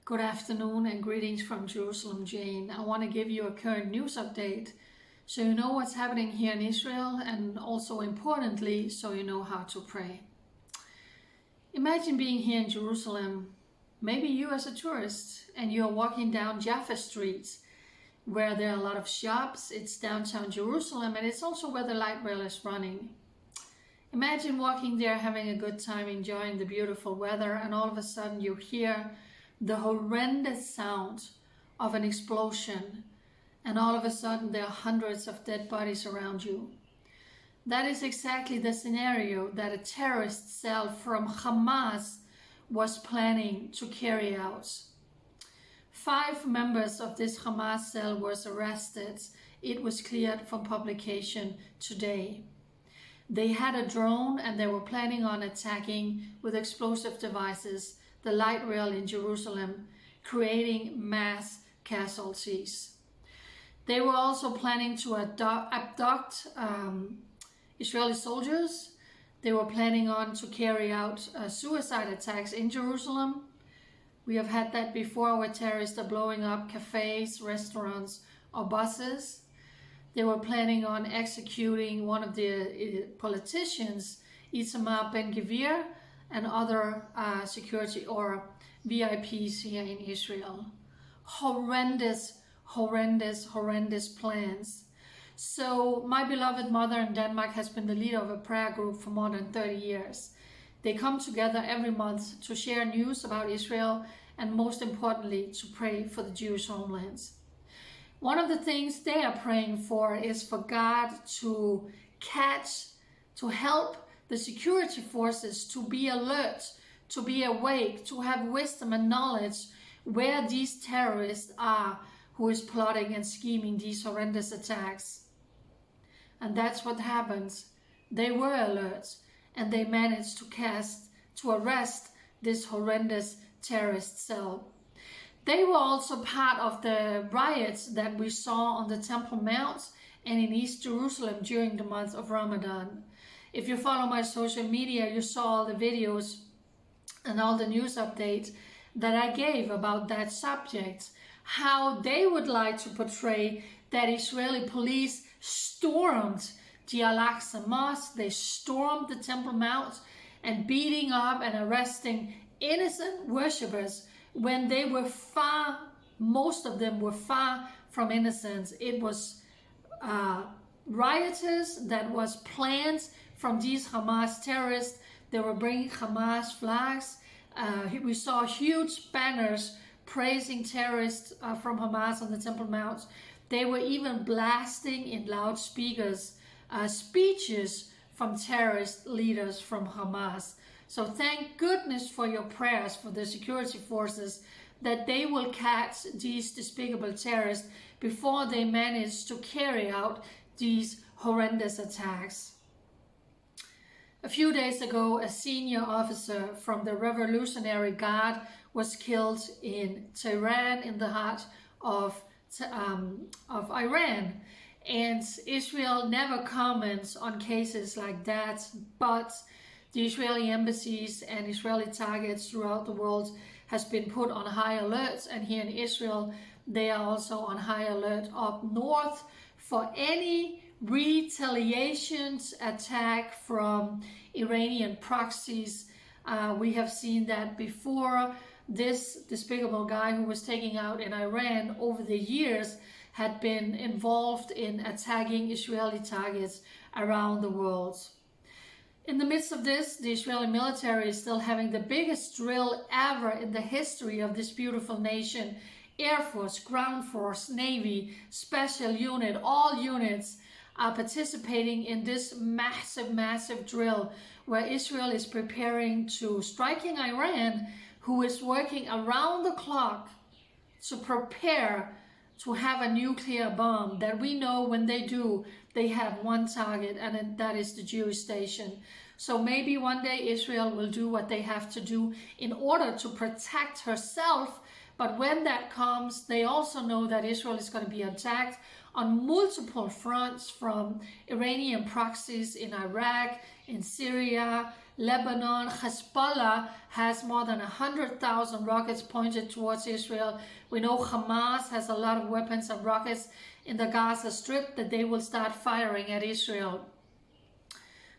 Good afternoon and greetings from Jerusalem, Jane. I want to give you a current news update so you know what's happening here in Israel, and also importantly, so you know how to pray. Imagine being here in Jerusalem, maybe you as a tourist, and you're walking down Jaffa Street where there are a lot of shops. It's downtown Jerusalem, and it's also where the light rail is running. Imagine walking there, having a good time, enjoying the beautiful weather, and all of a sudden you hear the horrendous sound of an explosion, and all of a sudden there are hundreds of dead bodies around you. That is exactly the scenario that a terrorist cell from Hamas was planning to carry out. 5 members of this Hamas cell was arrested. It was cleared from publication today. They had a drone and they were planning on attacking with explosive devices the light rail in Jerusalem, creating mass casualties. They were also planning to abduct Israeli soldiers. They were planning on to carry out suicide attacks in Jerusalem. We have had that before, where terrorists are blowing up cafes, restaurants, or buses. They were planning on executing one of the politicians, Itamar Ben-Gvir, and other security or VIPs here in Israel. Horrendous plans. So my beloved mother in Denmark has been the leader of a prayer group for more than 30 years. They come together every month to share news about Israel and, most importantly, to pray for the Jewish homelands. One of the things they are praying for is for God to help the security forces to be alert, to be awake, to have wisdom and knowledge where these terrorists are who is plotting and scheming these horrendous attacks. And that's what happens. They were alert and they managed to arrest this horrendous terrorist cell. They were also part of the riots that we saw on the Temple Mount and in East Jerusalem during the month of Ramadan. If you follow my social media, you saw all the videos and all the news updates that I gave about that subject, how they would like to portray that Israeli police stormed the Al-Aqsa Mosque, they stormed the Temple Mount and beating up and arresting innocent worshippers when they were most of them were far from innocence. It was rioters that was planned from these Hamas terrorists. They were bringing Hamas flags. We saw huge banners praising terrorists from Hamas on the Temple Mount. They were even blasting in loudspeakers speeches from terrorist leaders from Hamas. So thank goodness for your prayers for the security forces, that they will catch these despicable terrorists before they manage to carry out these horrendous attacks. A few days ago, a senior officer from the Revolutionary Guard was killed in Tehran, in the heart of Iran. And Israel never comments on cases like that, but the Israeli embassies and Israeli targets throughout the world has been put on high alert, and here in Israel they are also on high alert up north for any retaliations attack from Iranian proxies. We have seen that before. This despicable guy who was taking out in Iran over the years had been involved in attacking Israeli targets around the world. In the midst of this, the Israeli military is still having the biggest drill ever in the history of this beautiful nation. Air Force, Ground Force, Navy, Special Unit, all units are participating in this massive drill where Israel is preparing to striking Iran, who is working around the clock to prepare to have a nuclear bomb that we know when they do, they have one target, and that is the Jewish station. So maybe one day Israel will do what they have to do in order to protect herself. But when that comes, they also know that Israel is going to be attacked on multiple fronts, from Iranian proxies in Iraq, in Syria, Lebanon. Hezbollah has more than 100,000 rockets pointed towards Israel. We know Hamas has a lot of weapons and rockets in the Gaza Strip that they will start firing at Israel.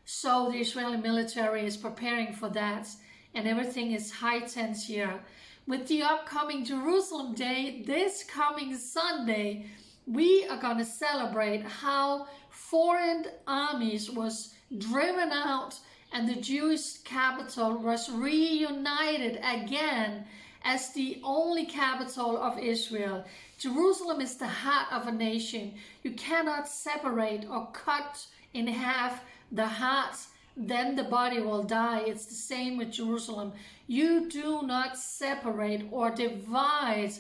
So the Israeli military is preparing for that, and everything is high tense here. With the upcoming Jerusalem Day, this coming Sunday, we are going to celebrate how foreign armies was driven out and the Jewish capital was reunited again as the only capital of Israel. Jerusalem is the heart of a nation. You cannot separate or cut in half the heart, then the body will die. It's the same with Jerusalem. You do not separate or divide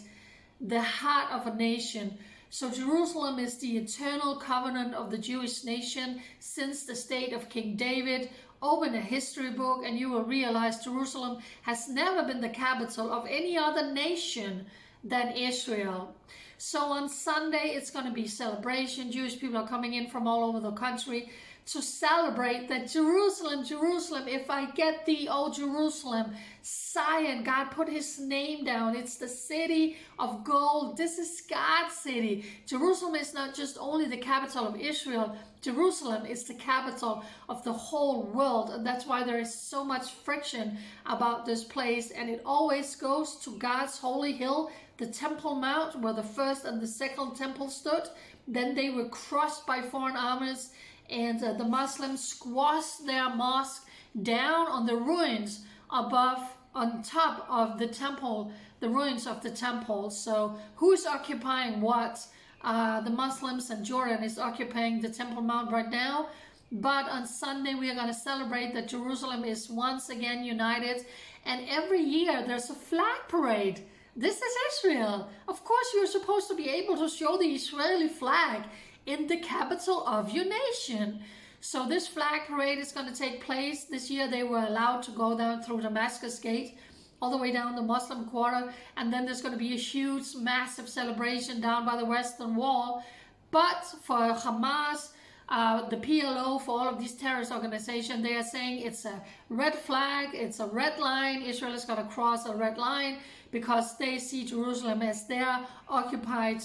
the heart of a nation. So Jerusalem is the eternal covenant of the Jewish nation since the state of King David. Open a history book and you will realize Jerusalem has never been the capital of any other nation than Israel. So on Sunday, it's going to be celebration. Jewish people are coming in from all over the country to celebrate that Jerusalem, Jerusalem, if I get thee, O Jerusalem, Zion, God put his name down. It's the city of gold. This is God's city. Jerusalem is not just only the capital of Israel. Jerusalem is the capital of the whole world. And that's why there is so much friction about this place. And it always goes to God's holy hill, the Temple Mount, where the first and the second temple stood. Then they were crushed by foreign armies, and the Muslims squashed their mosque down on the ruins above, on top of the temple, the ruins of the temple. So who's occupying what? The Muslims, and Jordan is occupying the Temple Mount right now. But on Sunday, we are going to celebrate that Jerusalem is once again united. And every year there's a flag parade. This is Israel. Of course, you're supposed to be able to show the Israeli flag in the capital of your nation. So this flag parade is going to take place. This year they were allowed to go down through Damascus Gate, all the way down the Muslim Quarter, and then there's going to be a huge, massive celebration down by the Western Wall. But for Hamas, the PLO, for all of these terrorist organizations, they are saying it's a red flag, it's a red line. Israel is going to cross a red line because they see Jerusalem as their occupied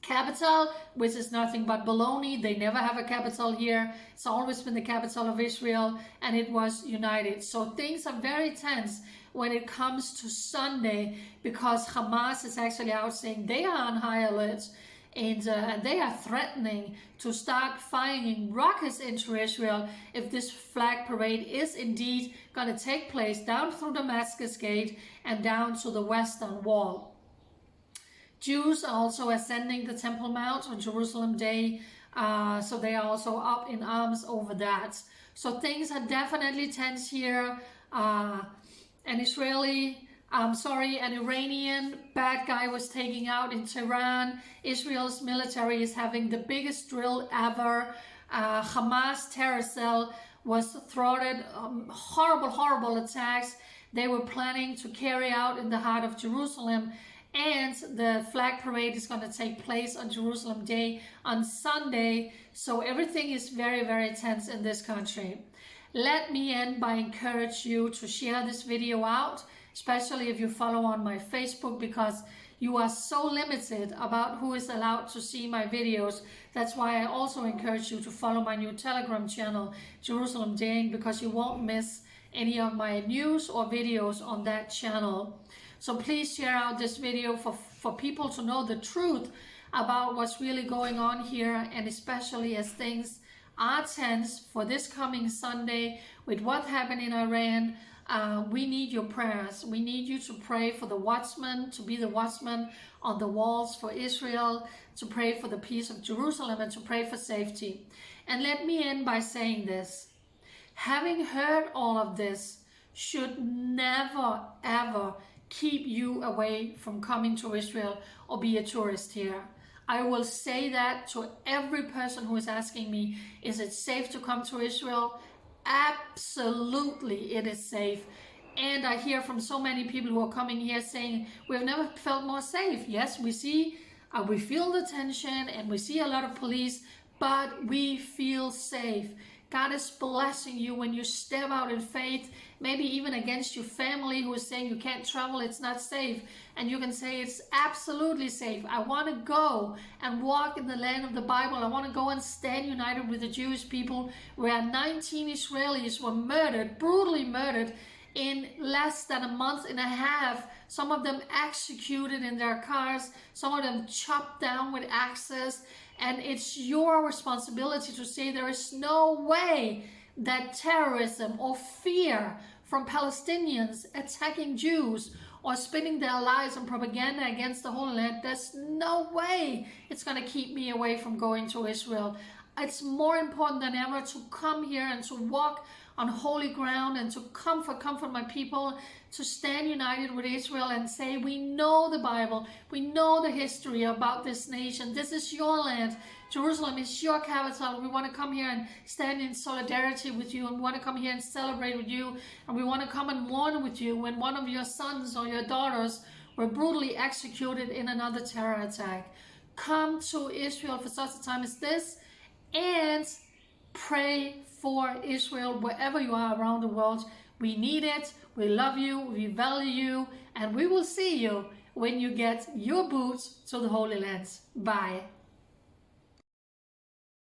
capital, which is nothing but baloney. They never have a capital here. It's always been the capital of Israel, and it was united. So things are very tense when it comes to Sunday, because Hamas is actually out saying they are on high alert, and they are threatening to start firing rockets into Israel if this flag parade is indeed going to take place down through Damascus Gate and down to the Western Wall. Jews are also ascending the Temple Mount on Jerusalem Day, so they are also up in arms over that. So things are definitely tense here. An Iranian bad guy was taken out in Tehran. Israel's military is having the biggest drill ever. Hamas terror cell was thwarted. Horrible attacks they were planning to carry out in the heart of Jerusalem. And the flag parade is going to take place on Jerusalem Day on Sunday. So everything is very, very tense in this country. Let me end by encouraging you to share this video out, especially if you follow on my Facebook, because you are so limited about who is allowed to see my videos. That's why I also encourage you to follow my new Telegram channel, Jerusalem Jane, because you won't miss any of my news or videos on that channel. So please share out this video for people to know the truth about what's really going on here, and especially as things are tense for this coming Sunday with what happened in Iran. We need your prayers. We need you to pray for the watchmen, to be the watchmen on the walls for Israel, to pray for the peace of Jerusalem, and to pray for safety. And let me end by saying this. Having heard all of this should never, ever keep you away from coming to Israel or be a tourist here. I will say that to every person who is asking me, is it safe to come to Israel? Absolutely, it is safe. And I hear from so many people who are coming here saying, we've never felt more safe. Yes, we feel the tension and we see a lot of police, but we feel safe. God is blessing you when you step out in faith, maybe even against your family who is saying you can't travel, it's not safe. And you can say it's absolutely safe. I want to go and walk in the land of the Bible. I want to go and stand united with the Jewish people, where 19 Israelis were murdered, brutally murdered, in less than a month and a half. Some of them executed in their cars, some of them chopped down with axes. And it's your responsibility to say there is no way that terrorism or fear from Palestinians attacking Jews or spending their lives on propaganda against the Holy Land, there's no way it's going to keep me away from going to Israel. It's more important than ever to come here and to walk on holy ground and to comfort my people, to stand united with Israel and say, we know the Bible, we know the history about this nation. This is your land. Jerusalem is your capital. We want to come here and stand in solidarity with you, and we want to come here and celebrate with you, and we want to come and mourn with you when one of your sons or your daughters were brutally executed in another terror attack. Come to Israel for such a time as this, and pray for Israel wherever you are around the world. We need it. We love you. We value you. And we will see you when you get your boots to the Holy Lands. Bye.